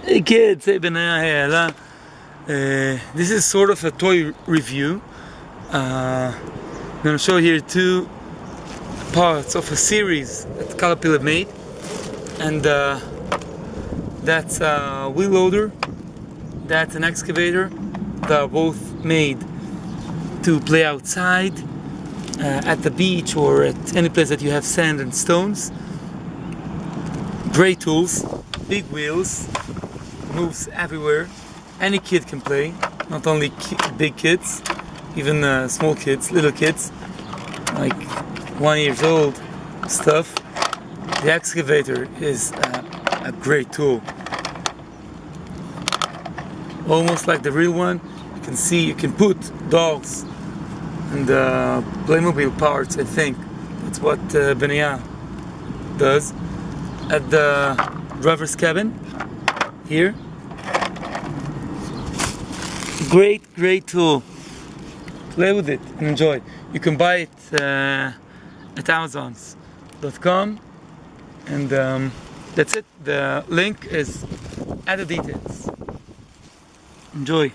Hey kids, hey Benaya, hey Ella. This is sort of a toy review. I'm going to show here two parts of a series that Caterpillar made. And that's a wheel loader, that's an excavator. They are both made to play outside, at the beach or at any place that you have sand and stones. Great tools, big wheels, moves everywhere. Any kid can play, not only big kids, even small kids, little kids, like 1 year old stuff. The excavator is a great tool. Almost like the real one. You can see, you can put dolls and Playmobil parts, I think. That's what Benaya does. At the driver's cabin here. Great tool. Play with it and enjoy. You can buy it at Amazon.com, and that's it. The link is at the details. Enjoy.